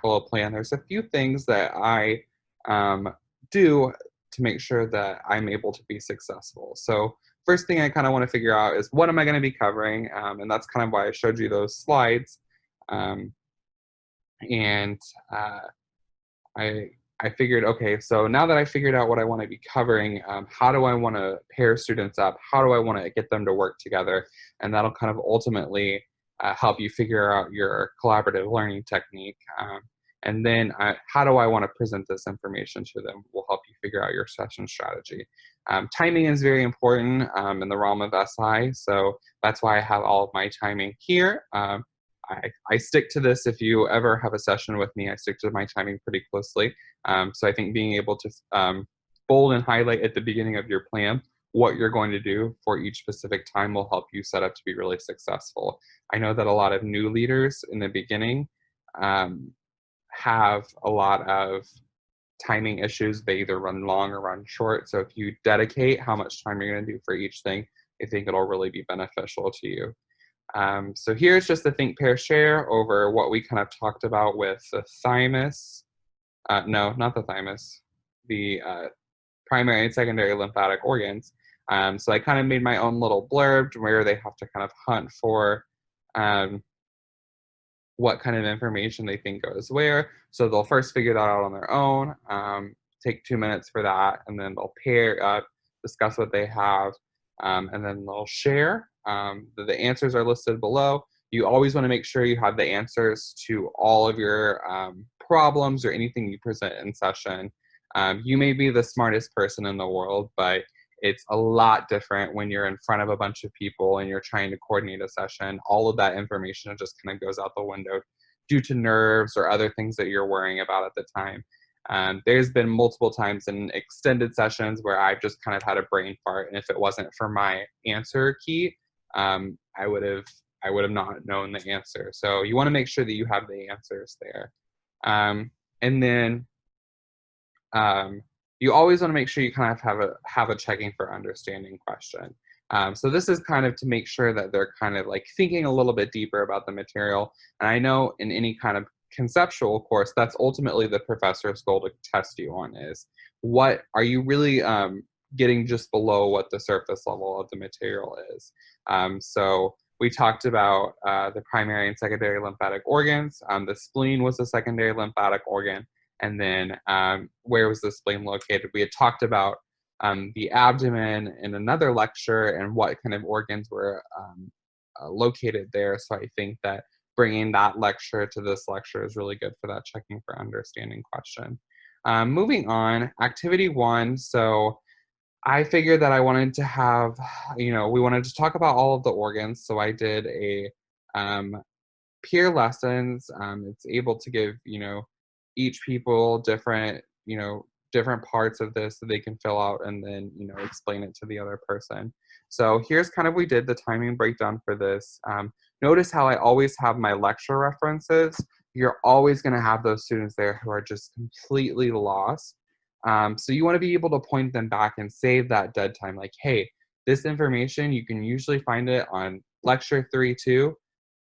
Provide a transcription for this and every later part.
tackle a plan, there's a few things that I do to make sure that I'm able to be successful. So first thing I kind of want to figure out is what am I going to be covering? And that's kind of why I showed you those slides. Um, and I I figured, okay, so now that I figured out what I want to be covering, how do I want to pair students up? How do I want to get them to work together? And that'll kind of ultimately help you figure out your collaborative learning technique. And then how do I want to present this information to them will help you figure out your session strategy. Timing is very important in the realm of SI, so that's why I have all of my timing here. I stick to this. If you ever have a session with me, I stick to my timing pretty closely. So I think being able to bold and highlight at the beginning of your plan what you're going to do for each specific time will help you set up to be really successful. I know that a lot of new leaders in the beginning have a lot of timing issues. They either run long or run short. So if you dedicate how much time you're going to do for each thing, I think it'll really be beneficial to you. So here's just the think, pair, share over what we kind of talked about with the thymus. No, not the thymus. The primary and secondary lymphatic organs. So I kind of made my own little blurb where they have to kind of hunt for what kind of information they think goes where. So they'll first figure that out on their own, take 2 minutes for that, and then they'll pair up, discuss what they have, and then they'll share. The answers are listed below. You always want to make sure you have the answers to all of your problems or anything you present in session. You may be the smartest person in the world, but it's a lot different when you're in front of a bunch of people and you're trying to coordinate a session. All of that information just kind of goes out the window due to nerves or other things that you're worrying about at the time. There's been multiple times in extended sessions where I've just kind of had a brain fart, and if it wasn't for my answer key, I would have not known the answer. So you want to make sure that you have the answers there. And then you always want to make sure you kind of have a checking for understanding question. So this is kind of to make sure that they're kind of like thinking a little bit deeper about the material. And I know in any kind of conceptual course, that's ultimately the professor's goal to test you on is what are you really getting just below what the surface level of the material is. So we talked about the primary and secondary lymphatic organs. The spleen was the secondary lymphatic organ. And then where was the spleen located? We had talked about the abdomen in another lecture and what kind of organs were located there. So I think that bringing that lecture to this lecture is really good for that checking for understanding question. Moving on, activity 1. So I figured that I wanted to have, we wanted to talk about all of the organs. So I did a peer lessons. It's able to give, each people different, different parts of this that they can fill out and then, explain it to the other person. So here's kind of, we did the timing breakdown for this. Notice how I always have my lecture references. You're always going to have those students there who are just completely lost. So you want to be able to point them back and save that dead time. Like, hey, this information, you can usually find it on lecture 3-2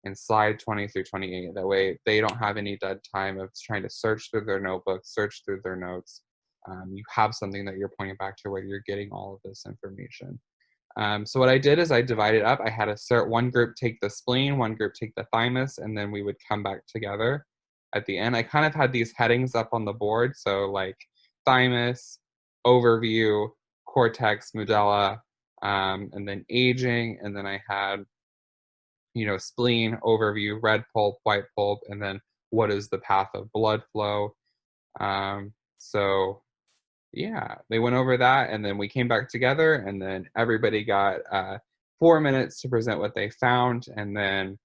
and slide 20 through 28. That way they don't have any dead time of trying to search through their notebooks, search through their notes. You have something that you're pointing back to where you're getting all of this information. So what I did is I divided up. I had one group take the spleen, one group take the thymus, and then we would come back together at the end. I kind of had these headings up on the board. So like thymus, overview, cortex, medulla, and then aging. And then I had, spleen, overview, red pulp, white pulp, and then what is the path of blood flow. So yeah, they went over that, and then we came back together, and then everybody got 4 minutes to present what they found, and then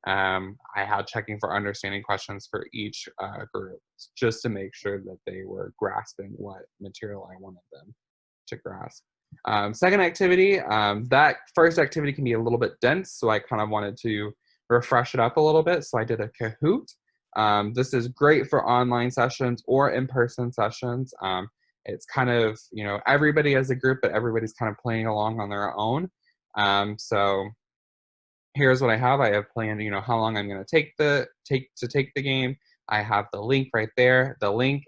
I had checking for understanding questions for each group, just to make sure that they were grasping what material I wanted them to grasp. Second activity, that first activity can be a little bit dense, so I kind of wanted to refresh it up a little bit, so I did a Kahoot. This is great for online sessions or in-person sessions. It's kind of, everybody as a group, but everybody's kind of playing along on their own. So here's what I have. I have planned, how long I'm going to take the game. I have the link right there. The link,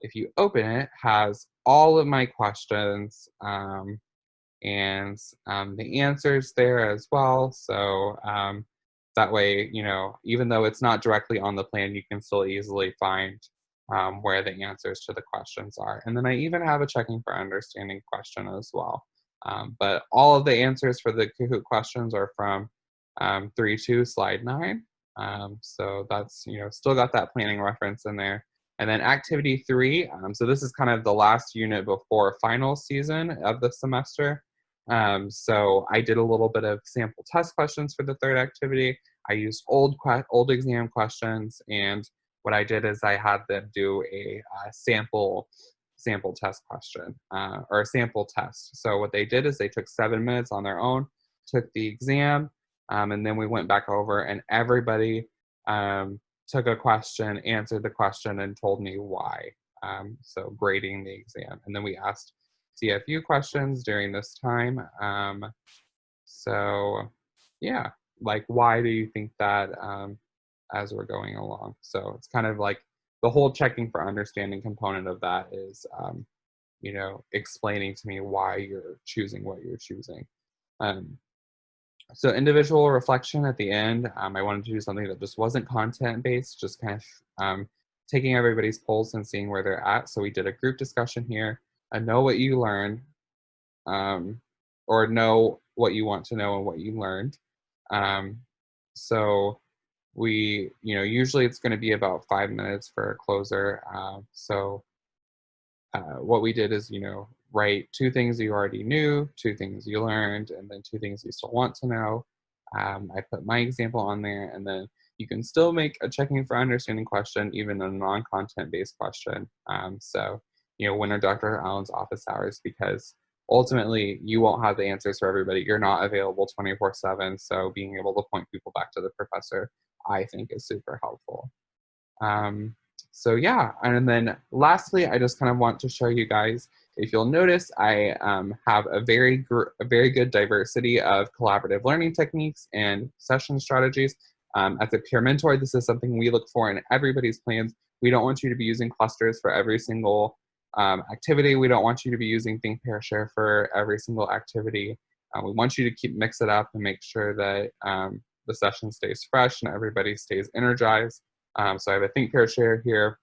if you open it, has all of my questions, and the answers there as well. So that way, you know, even though it's not directly on the plan, you can still easily find where the answers to the questions are. And then I even have a checking for understanding question as well. But all of the answers for the Kahoot questions are from 3.2 slide 9. So that's, you know, still got that planning reference in there. And then activity 3, so this is kind of the last unit before final season of the semester. So I did a little bit of sample test questions for the third activity. I used old exam questions, and what I did is I had them do a sample test question, or a sample test. So what they did is they took 7 minutes on their own, took the exam, and then we went back over, and everybody took a question, answered the question, and told me why. So grading the exam, and then we asked CFU questions during this time. So yeah, like, why do you think that, as we're going along? So it's kind of like the whole checking for understanding component of that is, you know, explaining to me why you're choosing what you're choosing. Um, so individual reflection at the end, I wanted to do something that just wasn't content based, just kind of taking everybody's pulse and seeing where they're at. So we did a group discussion here. Know what you learned, or know what you want to know and what you learned. So we, you know, usually it's going to be about 5 minutes for a closer. What we did is, you know, write 2 things you already knew, 2 things you learned, and then 2 things you still want to know. I put my example on there, and then you can still make a checking for understanding question, even a non-content based question. So, you know, when are Dr. Allen's office hours? Because ultimately you won't have the answers for everybody. You're not available 24/7. So being able to point people back to the professor, I think, is super helpful. Um, so yeah, and then lastly, I just kind of want to show you guys, if you'll notice, I have a very good diversity of collaborative learning techniques and session strategies. As a peer mentor, this is something we look for in everybody's plans. We don't want you to be using clusters for every single activity. We don't want you to be using Think, Pair, Share for every single activity. We want you to mix it up and make sure that the session stays fresh and everybody stays energized. So I have a Think, Pair, Share here.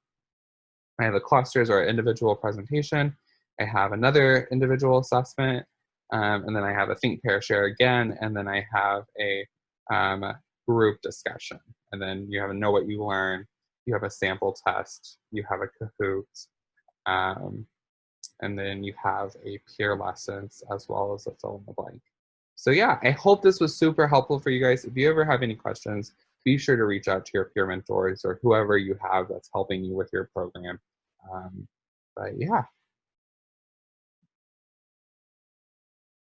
I have a clusters or individual presentation. I have another individual assessment. And then I have a Think, Pair, Share again. And then I have a group discussion. And then you have a Know What You Learn. You have a sample test. You have a Kahoot. And then you have a peer lessons as well as a fill in the blank. So yeah, I hope this was super helpful for you guys. If you ever have any questions, be sure to reach out to your peer mentors or whoever you have that's helping you with your program. But yeah.